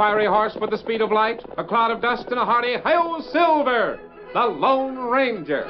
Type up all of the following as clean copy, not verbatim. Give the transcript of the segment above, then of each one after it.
fiery horse with the speed of light, a cloud of dust, and a hearty "Hi-Yo Silver," the Lone Ranger.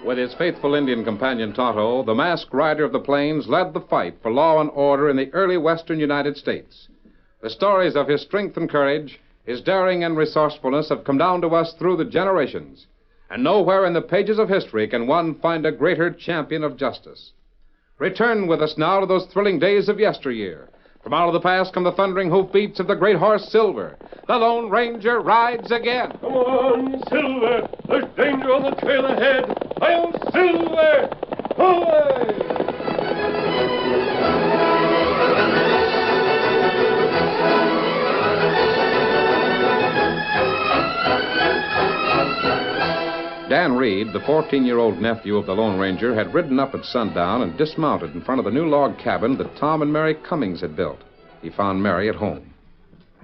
With his faithful Indian companion Tonto, the masked rider of the plains led the fight for law and order in the early western United States. The stories of his strength and courage, his daring and resourcefulness have come down to us through the generations. And nowhere in the pages of history can one find a greater champion of justice. Return with us now to those thrilling days of yesteryear. From out of the past come the thundering hoofbeats of the great horse Silver. The Lone Ranger rides again. Come on, Silver. There's danger on the trail ahead. Hi-Yo Silver! Away! Dan Reed, the 14-year-old nephew of the Lone Ranger, had ridden up at sundown and dismounted in front of the new log cabin that Tom and Mary Cummings had built. He found Mary at home.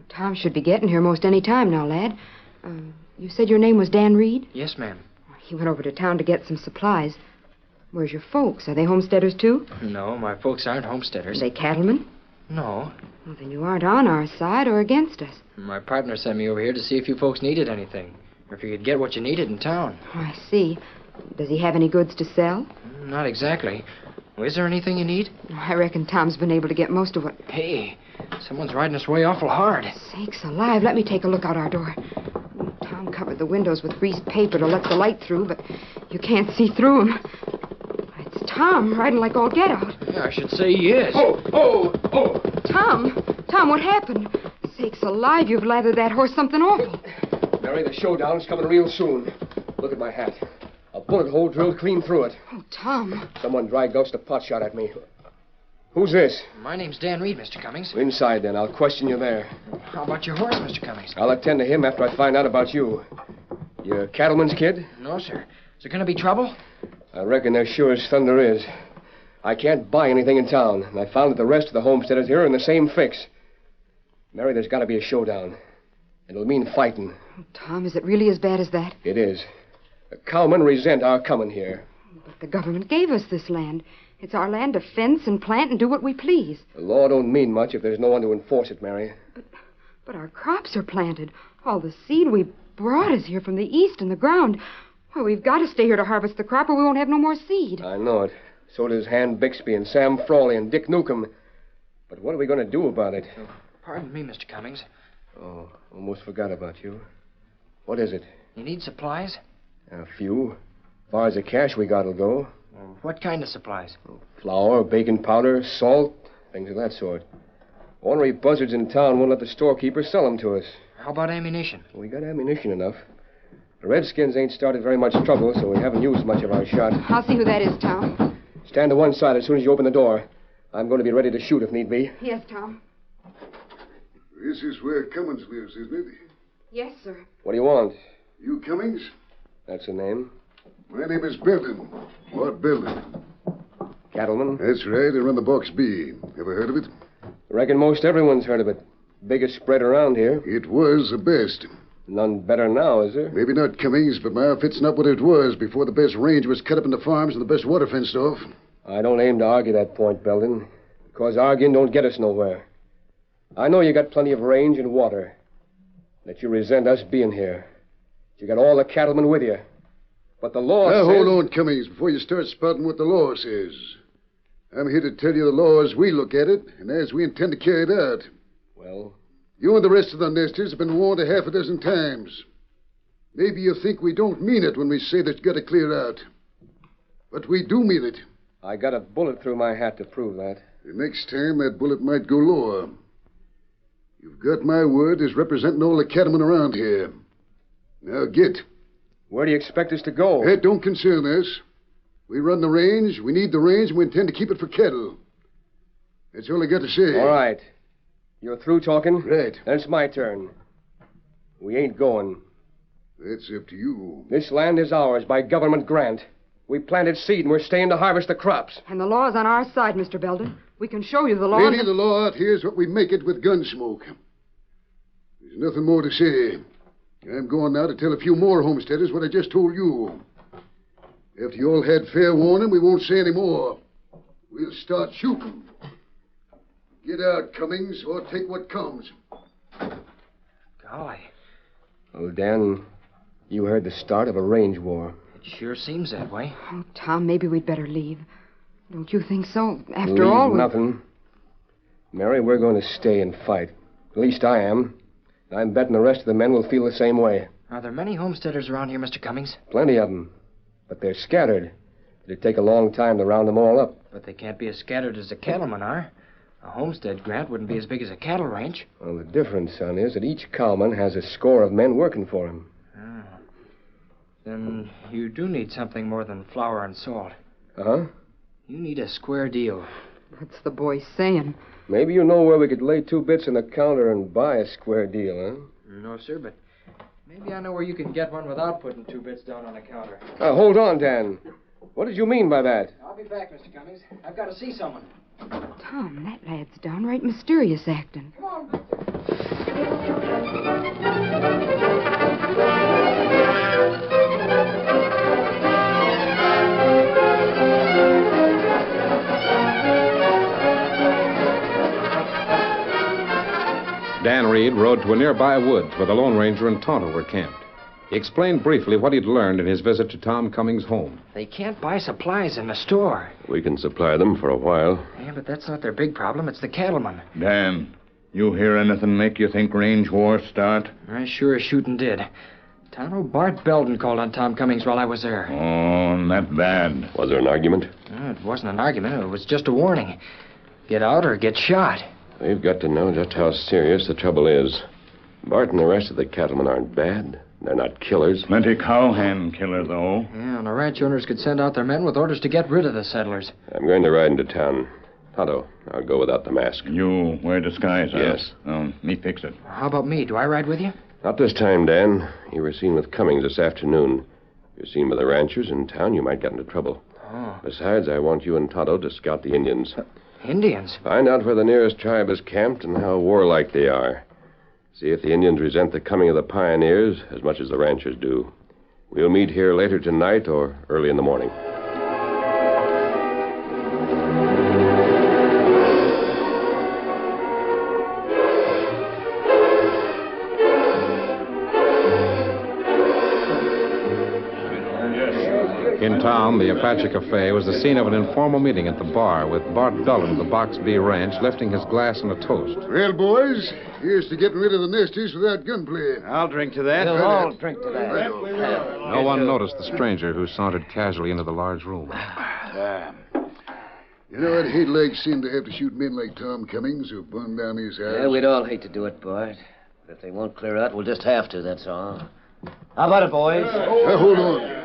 Tom should be getting here most any time now, lad. You said your name was Dan Reed? Yes, ma'am. He went over to town to get some supplies. Where's your folks? Are they homesteaders, too? No, my folks aren't homesteaders. Are they cattlemen? No. Well, then you aren't on our side or against us. My partner sent me over here to see if you folks needed anything, or if you could get what you needed in town. Oh, I see. Does he have any goods to sell? Not exactly. Well, is there anything you need? I reckon Tom's been able to get most of what... Hey, someone's riding us way awful hard. Sakes alive, let me take a look out our door. Tom covered the windows with greased paper to let the light through, but you can't see through 'em. It's Tom, riding like all get out. Yeah, I should say he is. Oh! Tom, what happened? Sakes alive, you've lathered that horse something awful. Mary, the showdown's coming real soon. Look at my hat. A bullet hole drilled clean through it. Oh, Tom. Someone dry gulched a pot shot at me. Who's this? My name's Dan Reed, Mr. Cummings. Inside, then. I'll question you there. How about your horse, Mr. Cummings? I'll attend to him after I find out about you. You a cattleman's kid? No, sir. Is there going to be trouble? I reckon there sure as thunder is. I can't buy anything in town, and I found that the rest of the homesteaders here are in the same fix. Mary, there's got to be a showdown. It'll mean fighting. Oh, Tom, is it really as bad as that? It is. The cowmen resent our coming here. But the government gave us this land. It's our land to fence and plant and do what we please. The law don't mean much if there's no one to enforce it, Mary. But our crops are planted. All the seed we brought is here from the east in the ground. Well, we've got to stay here to harvest the crop or we won't have no more seed. I know it. So does Han Bixby and Sam Frawley and Dick Newcomb. But what are we going to do about it? Pardon me, Mr. Cummings. Oh, almost forgot about you. What is it? You need supplies? A few. As far as the cash we got'll go. What kind of supplies? Flour, baking powder, salt, things of that sort. Ornery buzzards in town won't let the storekeeper sell them to us. How about ammunition? We got ammunition enough. The Redskins ain't started very much trouble, so we haven't used much of our shot. I'll see who that is, Tom. Stand to one side as soon as you open the door. I'm going to be ready to shoot if need be. Yes, Tom. This is where Cummings lives, isn't it? Yes, sir. What do you want? You Cummings? That's the name. My name is Belden. Lord Belden. Cattleman? That's right. They run the Box B. Ever heard of it? Reckon most everyone's heard of it. Biggest spread around here. It was the best. None better now, is there? Maybe not Cummings, but my outfit's not what it was before the best range was cut up into farms and the best water fenced off. I don't aim to argue that point, Belden, because arguing don't get us nowhere. I know you got plenty of range and water, that you resent us being here. You got all the cattlemen with you. But the law now, says... hold on, Cummings, before you start spouting what the law says. I'm here to tell you the law as we look at it, and as we intend to carry it out. Well? You and the rest of the nesters have been warned a half a dozen times. Maybe you think we don't mean it when we say that you got to clear out. But we do mean it. I got a bullet through my hat to prove that. The next time, that bullet might go lower. You've got my word as representing all the cattlemen around here. Now get. Where do you expect us to go? That don't concern us. We run the range, we need the range, and we intend to keep it for cattle. That's all I got to say. All right. You're through talking? Right. Then it's my turn. We ain't going. That's up to you. This land is ours by government grant. We planted seed and we're staying to harvest the crops. And the law's on our side, Mr. Belden. We can show you the law. Lady, the law out here is what we make it with gun smoke. There's nothing more to say. I'm going now to tell a few more homesteaders what I just told you. After you all had fair warning, we won't say any more. We'll start shooting. Get out, Cummings, or take what comes. Golly, Oh, Dan, you heard the start of a range war. it sure seems that way. Oh, Tom, maybe we'd better leave. Don't you think so? After Leave all... nothing. Mary, we're going to stay and fight. At least I am. I'm betting the rest of the men will feel the same way. Are there many homesteaders around here, Mr. Cummings? Plenty of them. But they're scattered. It'd take a long time to round them all up. But they can't be as scattered as the cattlemen are. A homestead grant wouldn't be as big as a cattle ranch. Well, the difference, son, is that each cowman has a score of men working for him. Oh. Then you do need something more than flour and salt. Uh-huh. You need a square deal. What's the boy saying? Maybe you know where we could lay 2 bits on the counter and buy a square deal, huh? No, sir, but maybe I know where you can get one without putting 2 bits down on the counter. Hold on, Dan. What did you mean by that? I'll be back, Mr. Cummings. I've got to see someone. Tom, that lad's downright mysterious acting. Come on. Dan Reed rode to a nearby woods where the Lone Ranger and Tonto were camped. He explained briefly what he'd learned in his visit to Tom Cummings' home. They can't buy supplies in the store. We can supply them for a while. Yeah, but that's not their big problem. It's the cattlemen. Dan, you hear anything make you think range war start? I sure as shooting did. Tonto Bart Belden called on Tom Cummings while I was there. Oh, not bad. Was there an argument? It wasn't an argument. It was just a warning. Get out or get shot. We've got to know just how serious the trouble is. Bart and the rest of the cattlemen aren't bad. They're not killers. Plenty cowhand killer, though. Yeah, and the ranch owners could send out their men with orders to get rid of the settlers. I'm going to ride into town. Tonto, I'll go without the mask. You wear disguise, huh? Yes. Oh, me fix it. How about me? Do I ride with you? Not this time, Dan. You were seen with Cummings this afternoon. If you're seen by the ranchers in town, you might get into trouble. Oh. Besides, I want you and Tonto to scout the Indians. Indians? Find out where the nearest tribe is camped and how warlike they are. See if the Indians resent the coming of the pioneers as much as the ranchers do. We'll meet here later tonight or early in the morning. In town, the Apache Cafe was the scene of an informal meeting at the bar with Bart Belden of the Box B Ranch lifting his glass in a toast. Well, boys, here's to getting rid of the nesters without gunplay. I'll drink to that. We'll all drink to that. No one noticed the stranger who sauntered casually into the large room. You know, I'd hate like seem to have to shoot men like Tom Cummings who burned down his house. Yeah, we'd all hate to do it, Bart. But if they won't clear out, we'll just have to, that's all. How about it, boys? Now, hold on.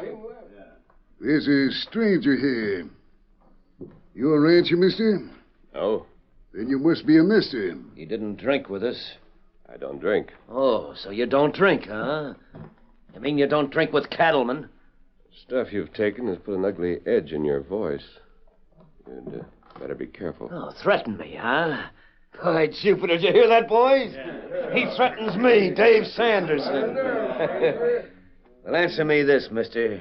There's a stranger here. You a rancher, mister? Oh, Then you must be a mister. You didn't drink with us. I don't drink. Oh, so you don't drink, huh? You mean you don't drink with cattlemen? Stuff you've taken has put an ugly edge in your voice. You'd better be careful. Oh, threaten me, huh? By Jupiter, did you hear that, boys? He threatens me, Dave Sanderson. Well, answer me this, mister.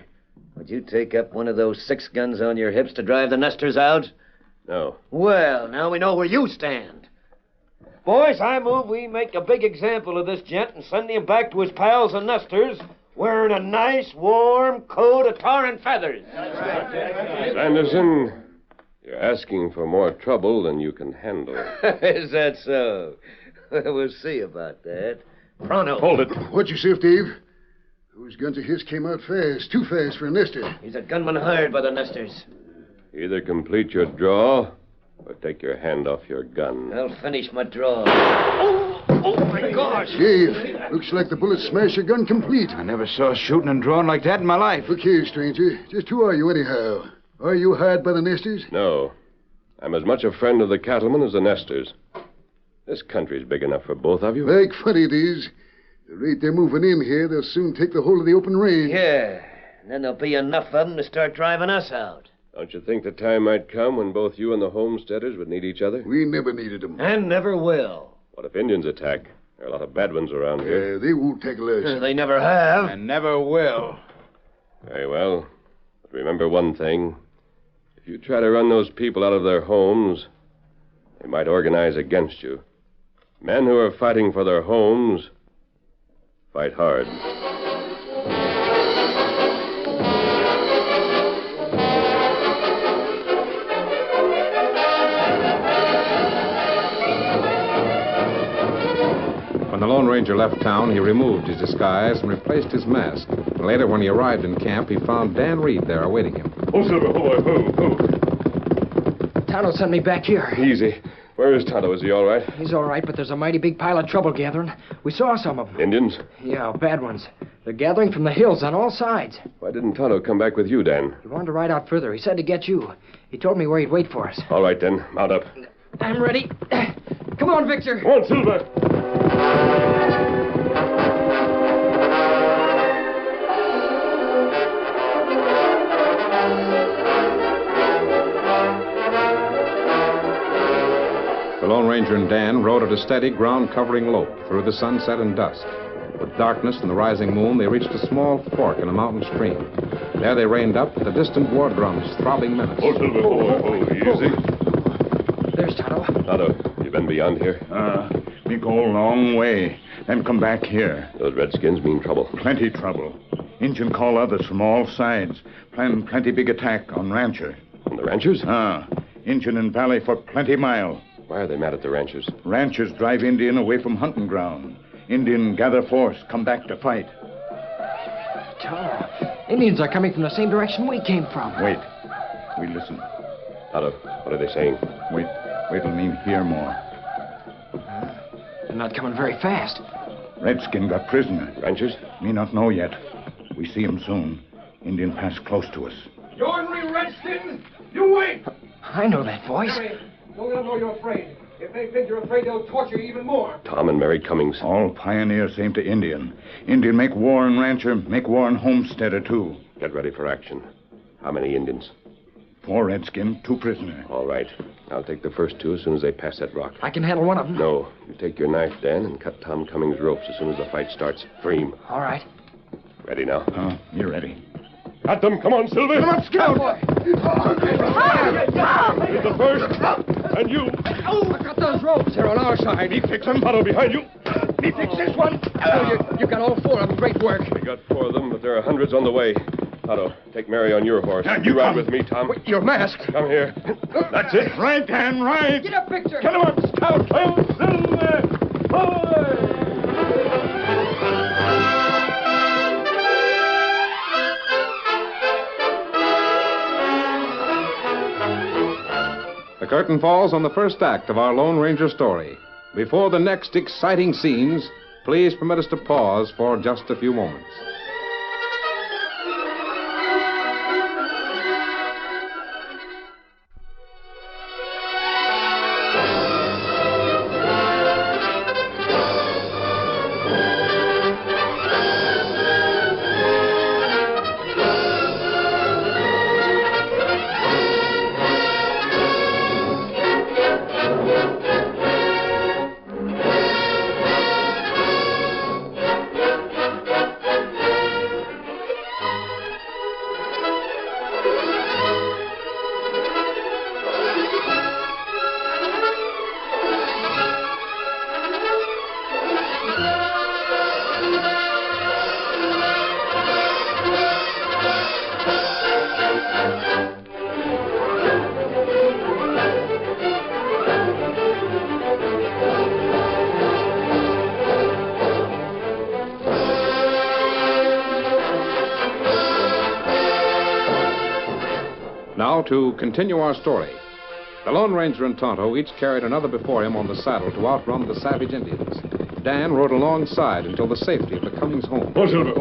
Would you take up one of those 6 guns on your hips to drive the nesters out? No. Well, now we know where you stand. Boys, I move we make a big example of this gent and send him back to his pals and nesters wearing a nice, warm coat of tar and feathers. Sanderson, you're asking for more trouble than you can handle. Is that so? We'll see about that. Pronto. Hold it. What'd you say, Dave? Those guns of his came out fast. Too fast for a nester. He's a gunman hired by the nesters. Either complete your draw or take your hand off your gun. I'll finish my draw. Oh, my gosh. Dave, looks like the bullet smashed your gun complete. I never saw shooting and drawing like that in my life. Look here, stranger. Just who are you, anyhow? Are you hired by the nesters? No. I'm as much a friend of the cattlemen as the nesters. This country's big enough for both of you. Like funny it is. The rate they're moving in here, they'll soon take the whole of the open range. Yeah, and then there'll be enough of them to start driving us out. Don't you think the time might come when both you and the homesteaders would need each other? We never needed them. And never will. What if Indians attack? There are a lot of bad ones around here. They won't tackle us. They never have. And never will. Very well. But remember one thing. If you try to run those people out of their homes, they might organize against you. Men who are fighting for their homes fight hard. When the Lone Ranger left town, he removed his disguise and replaced his mask. Later, when he arrived in camp, he found Dan Reed there awaiting him. Oh, Silver, oh. Tonto sent me back here. Easy. Where is Tonto? Is he all right? He's all right, but there's a mighty big pile of trouble gathering. We saw some of them. Indians? Yeah, bad ones. They're gathering from the hills on all sides. Why didn't Tonto come back with you, Dan? He wanted to ride out further. He said to get you. He told me where he'd wait for us. All right, then. Mount up. I'm ready. Come on, Victor. Come on, Silver. The Lone Ranger and Dan rode at a steady, ground-covering lope through the sunset and dusk. With darkness and the rising moon, they reached a small fork in a mountain stream. There they reined up, the distant war drums throbbing menace. Oh, Silver, oh, easy. There's Tonto. Tonto, you been beyond here? Me go a long way, then come back here. Those redskins mean trouble. Plenty trouble. Injun call others from all sides. Plan plenty big attack on rancher. On the ranchers? Injun and valley for plenty mile. Why are they mad at the ranchers? Ranchers drive Indian away from hunting ground. Indian gather force, come back to fight. Tonto, Indians are coming from the same direction we came from. Wait. We listen. Tonto, what are they saying? Wait till me hear more. They're not coming very fast. Redskin got prisoner. Ranchers? Me not know yet. We see him soon. Indian pass close to us. You ornery redskin! You wait! I know that voice. Don't let them know you're afraid. If they think you're afraid, they'll torture you even more. Tom and Mary Cummings. All pioneers same to Indian. Indian make war on rancher, make war on homesteader, too. Get ready for action. How many Indians? 4 redskin, 2 prisoner. All right. I'll take the first 2 as soon as they pass that rock. I can handle one of them. No. You take your knife, Dan, and cut Tom Cummings' ropes as soon as the fight starts. Free him. All right. Ready now? You're ready. Got them. Come on, Silver. Come on, Scout. He's the first. And you. Oh, I got those ropes. They're on our side. Me fix them. Tonto behind you. Me fix this one. You got all 4 of them. Great work. We got 4 of them, but there are hundreds on the way. Tonto, take Mary on your horse. And you you ride come. with me, Tom. Wait, you're masked. Come here. That's it. Right, Dan, right. Get up, Victor. Get him up, Scout. Hail Silver. Hoy! The curtain falls on the first act of our Lone Ranger story. Before the next exciting scenes, please permit us to pause for just a few moments. Now, to continue our story. The Lone Ranger and Tonto each carried another before him on the saddle to outrun the savage Indians. Dan rode alongside until the safety of the Cummings home. Oh, Silver.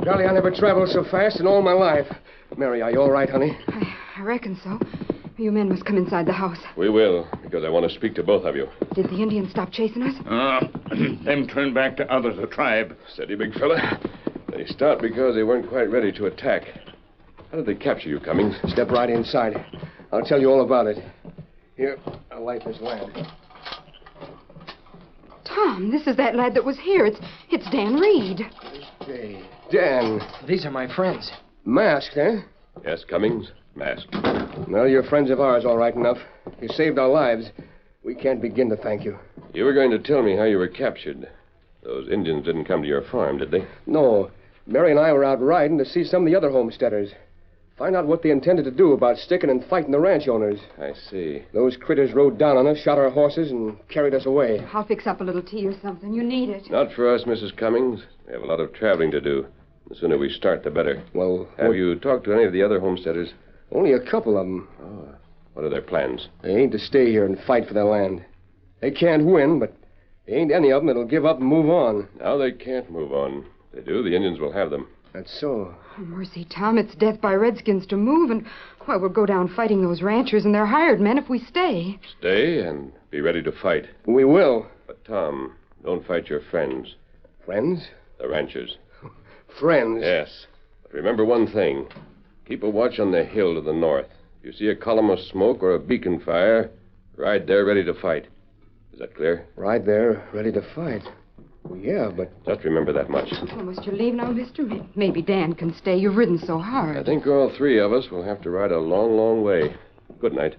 Golly, I never traveled so fast in all my life. Mary, are you all right, honey? I reckon so. You men must come inside the house. We will, because I want to speak to both of you. Did the Indians stop chasing us? Them turned back to others, the tribe. Steady, big fella. They stopped because they weren't quite ready to attack. How did they capture you, Cummings? Step right inside. I'll tell you all about it. Here, I'll light this lamp. Tom, this is that lad that was here. It's Dan Reed. Hey, Dan. These are my friends. Masked, eh? Yes, Cummings. Masked. Well, you're friends of ours, all right enough. You saved our lives. We can't begin to thank you. You were going to tell me how you were captured. Those Indians didn't come to your farm, did they? No. Mary and I were out riding to see some of the other homesteaders. Find out what they intended to do about sticking and fighting the ranch owners. I see. Those critters rode down on us, shot our horses, and carried us away. I'll fix up a little tea or something. You need it. Not for us, Mrs. Cummings. We have a lot of traveling to do. The sooner we start, the better. Well, Have you talked to any of the other homesteaders? Only a couple of them. Oh. What are their plans? They ain't to stay here and fight for their land. They can't win, but there ain't any of them that'll give up and move on. Now they can't move on. If they do, the Indians will have them. That's so. Oh, mercy, Tom, it's death by redskins to move, and why, we'll go down fighting those ranchers and their hired men if we stay. Stay and be ready to fight. We will. But, Tom, don't fight your friends. Friends? The ranchers. Friends? Yes. But remember one thing. Keep a watch on the hill to the north. If you see a column of smoke or a beacon fire, ride there ready to fight. Is that clear? Ride there, ready to fight. Well, yeah, but... Just remember that much. Well, must you leave now, mister? Maybe Dan can stay. You've ridden so hard. I think all three of us will have to ride a long, long way. Good night.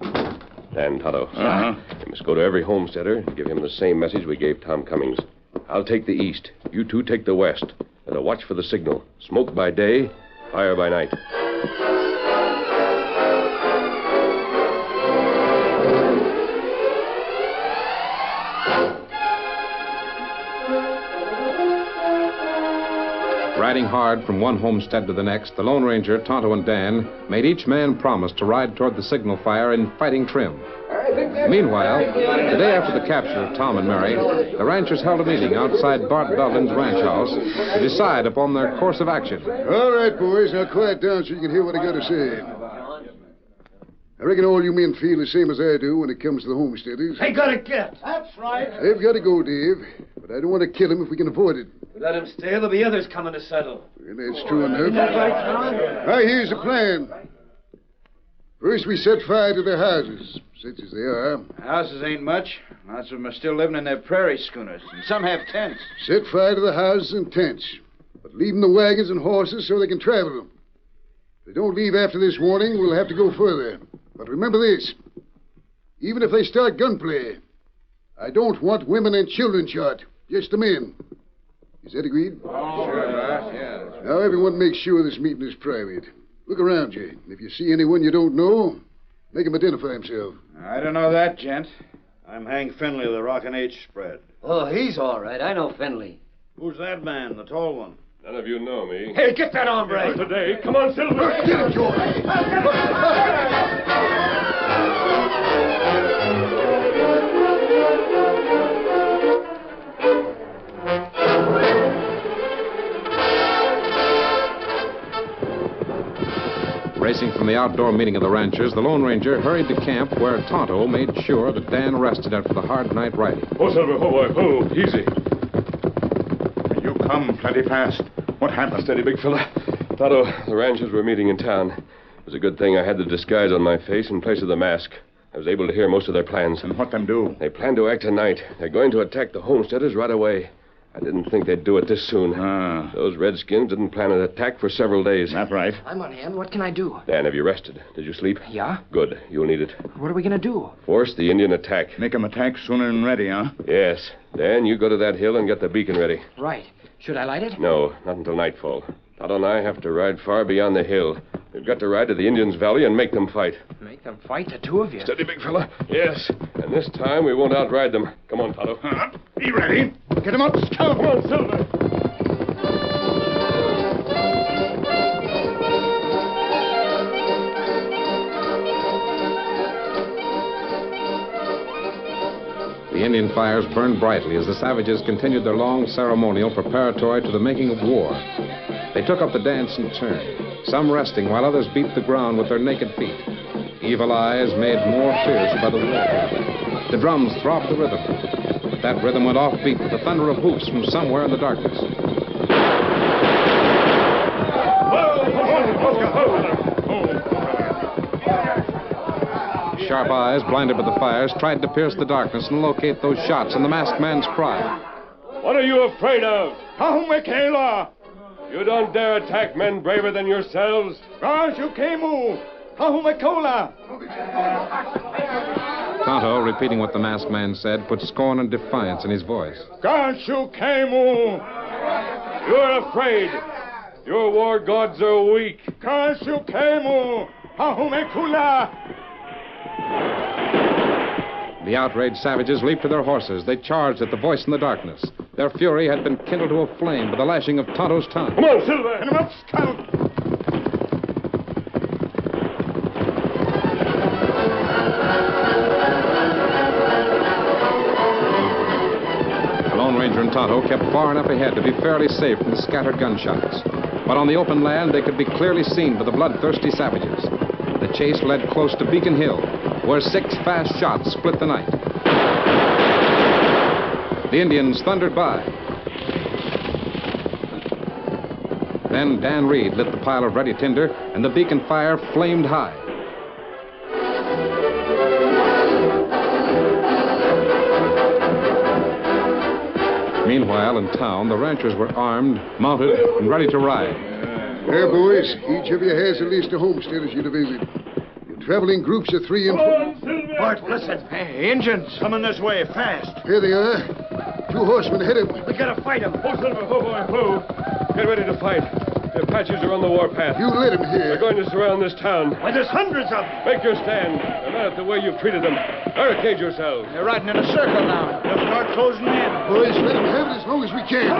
Dan, Tonto. You must go to every homesteader and give him the same message we gave Tom Cummings. I'll take the east. You two take the west. And a watch for the signal. Smoke by day, fire by night. Riding hard from one homestead to the next, the Lone Ranger, Tonto, and Dan made each man promise to ride toward the signal fire in fighting trim. Meanwhile, the day after the capture of Tom and Mary, the ranchers held a meeting outside Bart Belden's ranch house to decide upon their course of action. All right, boys. Now quiet down so you can hear what I got to say. I reckon all you men feel the same as I do when it comes to the homesteaders. They gotta get. That's right. They've got to go, Dave. But I don't want to kill them if we can avoid it. Let them stay. There'll be others coming to settle. And that's true enough. Isn't that right, Tom? Now, here's the plan. First, we set fire to their houses, such as they are. Houses ain't much. Lots of them are still living in their prairie schooners, and some have tents. Set fire to the houses and tents, but leave them the wagons and horses so they can travel them. If they don't leave after this warning, we'll have to go further. But remember this. Even if they start gunplay, I don't want women and children shot. Just the men. Is that agreed? Oh, sure, yeah. Now, everyone make sure this meeting is private. Look around you. If you see anyone you don't know, make him identify himself. I don't know that, gent. I'm Hank Finley of the Rockin' H spread. Oh, he's all right. I know Finley. Who's that man, the tall one? None of you know me. Hey, get that hombre. Today. Come on, Silver. Get it, George. Racing from the outdoor meeting of the ranchers, the Lone Ranger hurried to camp where Tonto made sure that Dan rested after the hard night riding. Oh, Silver. Oh, boy. Oh, easy. You come plenty fast. What happened? Steady, big fella. Tonto, the ranchers were meeting in town. It was a good thing I had the disguise on my face in place of the mask. I was able to hear most of their plans. And what them do? They plan to act tonight. They're going to attack the homesteaders right away. I didn't think they'd do it this soon. Those redskins didn't plan an attack for several days. That's right. I'm on hand. What can I do? Dan, have you rested? Did you sleep? Yeah? Good. You'll need it. What are we going to do? Force the Indian attack. Make 'em attack sooner than ready, huh? Yes. Dan, you go to that hill and get the beacon ready. Right. Should I light it? No, not until nightfall. Tonto and I have to ride far beyond the hill. We've got to ride to the Indians' valley and make them fight. Make them fight, the two of you? Steady, big fella. Yes. And this time we won't outride them. Come on, Tonto. Be ready. Get 'em up, Scout. Come on, Silver. fires burned brightly as the savages continued their long ceremonial preparatory to the making of war. They took up the dance in turn, some resting while others beat the ground with their naked feet. Evil eyes made more fierce by the war. The drums throbbed the rhythm. But that rhythm went offbeat with the thunder of hoofs from somewhere in the darkness. Sharp eyes, blinded by the fires, tried to pierce the darkness and locate those shots and the masked man's cry. What are you afraid of? Kahumekela! You don't dare attack men braver than yourselves. Rajukemu! Kahumekola! Tonto, repeating what the masked man said, put scorn and defiance in his voice. Kanshukemu! You're afraid. Your war gods are weak. Kanshukemu! Kahumekula! The outraged savages leaped to their horses. They charged at the voice in the darkness. Their fury had been kindled to a flame by the lashing of Tonto's tongue. Come on, Silver! And up, scout! The Lone Ranger and Tonto kept far enough ahead to be fairly safe from the scattered gunshots. But on the open land, they could be clearly seen by the bloodthirsty savages. The chase led close to Beacon Hill, where 6 fast shots split the night. The Indians thundered by. Then Dan Reed lit the pile of ready tinder, and the beacon fire flamed high. Meanwhile, in town, the ranchers were armed, mounted, and ready to ride. There, boys. Each of you has at least a homestead as you division. You travel in groups of 3 and 4. Bart, listen. Hey, Injuns coming this way, fast. Here they are. 2 horsemen ahead of them. We gotta fight them. Oh, Silver, oh, boy, oh. Get ready to fight. The Apaches are on the warpath. You let them here. They're going to surround this town. Why, there's hundreds of them. Make your stand. They're mad at the way you've treated them. Barricade yourselves. They're riding in a circle now. They'll start closing in. Boys, let them have it as long as we can.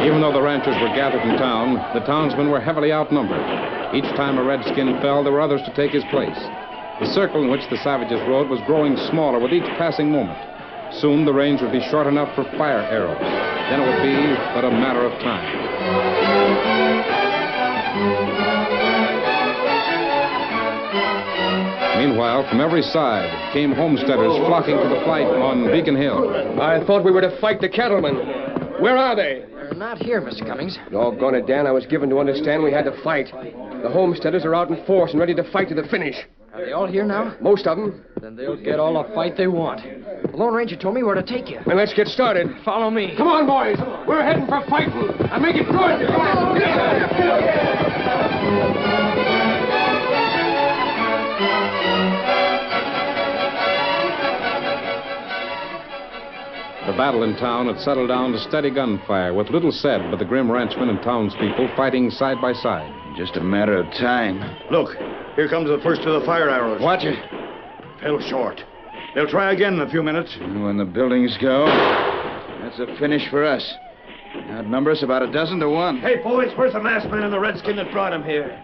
Even though the ranchers were gathered in town, the townsmen were heavily outnumbered. Each time a redskin fell, there were others to take his place. The circle in which the savages rode was growing smaller with each passing moment. Soon the range would be short enough for fire arrows. Then it would be but a matter of time. Meanwhile, from every side came homesteaders flocking to the fight on Beacon Hill. I thought we were to fight the cattlemen. Where are they? They're not here, Mr. Cummings. Doggone it, Dan. I was given to understand we had to fight. The homesteaders are out in force and ready to fight to the finish. Are they all here now? Most of them. Then they'll get all the fight they want. The Lone Ranger told me where to take you. Then let's get started. Follow me. Come on, boys. We're heading for fighting. And make it good. The battle in town had settled down to steady gunfire, with little said by the grim ranchmen and townspeople fighting side by side. Just a matter of time. Look, here comes the first of the fire arrows. Watch it. Fell short. They'll try again in a few minutes. And when the buildings go, that's a finish for us. Outnumber us about 12 to 1. Hey, boys, where's the masked man and the redskin that brought him here?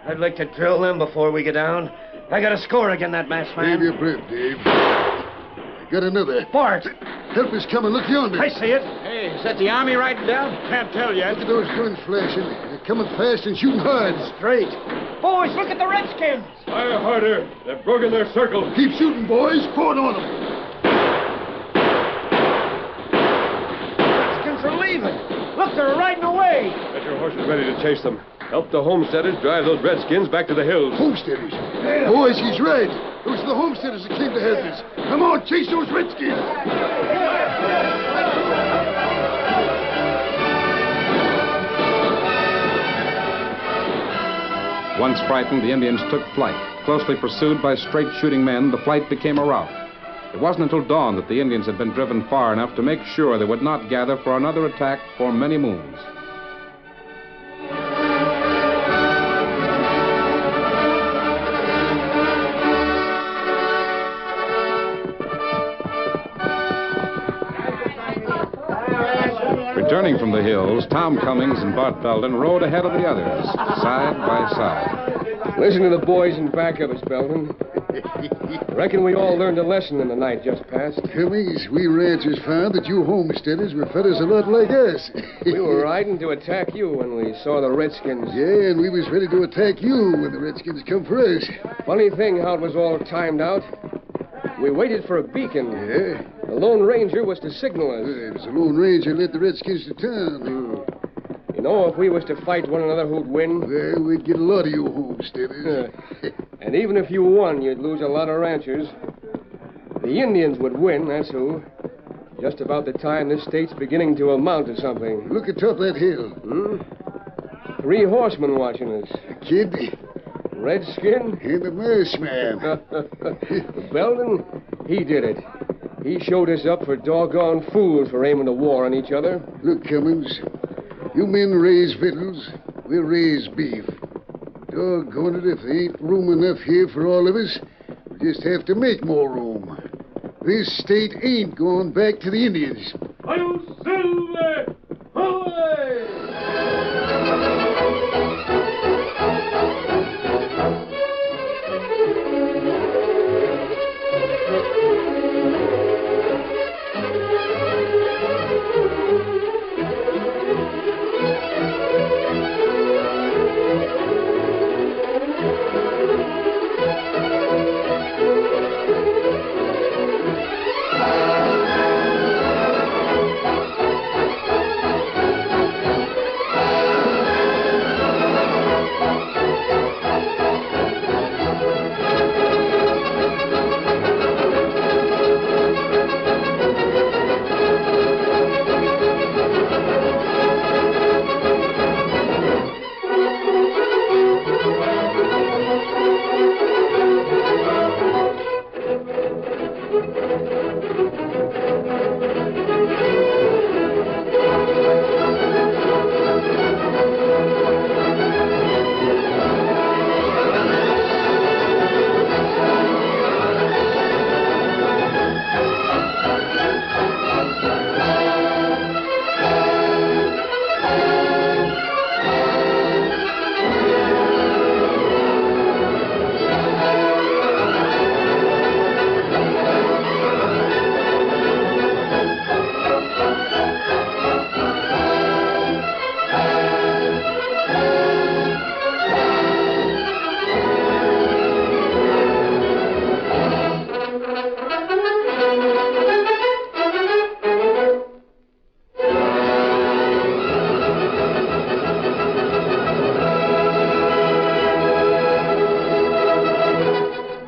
I'd like to drill them before we get down. I got a score again, that masked man. Save your breath, Dave. I got another. Bart! Help is coming. Look yonder. I see it. Hey, is that the army riding down? Can't tell yet. Look at those guns flashing. They're coming fast and shooting hard. Straight. Boys, look at the redskins. Fire harder. They've broken their circle. Keep shooting, boys. Pour it on them. Redskins are leaving. Look, they're riding away. Get your horses ready to chase them. Help the homesteaders drive those redskins back to the hills. Homesteaders. Boys, he's right. Those are the homesteaders that came to help us. Come on, chase those redskins. Once frightened, the Indians took flight. Closely pursued by straight-shooting men, the flight became a rout. It wasn't until dawn that the Indians had been driven far enough to make sure they would not gather for another attack for many moons. Returning from the hills, Tom Cummings and Bart Belden rode ahead of the others, side by side. Listen to the boys in back of us, Belden. Reckon we all learned a lesson in the night just past. Cummings, we ranchers found that you homesteaders were fellas a lot like us. We were riding to attack you when we saw the Redskins. Yeah, and we was ready to attack you when the Redskins come for us. Funny thing how it was all timed out. We waited for a beacon. Yeah? The Lone Ranger was to signal us. It was the Lone Ranger led the Redskins to town. You know, if we was to fight one another, who'd win? Well, we'd get a lot of you homesteaders. And even if you won, you'd lose a lot of ranchers. The Indians would win, that's who. Just about the time this state's beginning to amount to something. Look atop that hill. 3 horsemen watching us. A kid. Redskin. And the Masked Man. Belden, he did it. He showed us up for doggone fools for aiming the war on each other. Look, Cummings, you men raise victuals, we'll raise beef. Doggone it, if there ain't room enough here for all of us, we'll just have to make more room. This state ain't going back to the Indians. Hail Silver! Away!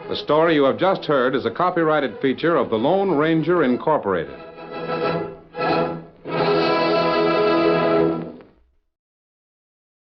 The story you have just heard is a copyrighted feature of the Lone Ranger Incorporated.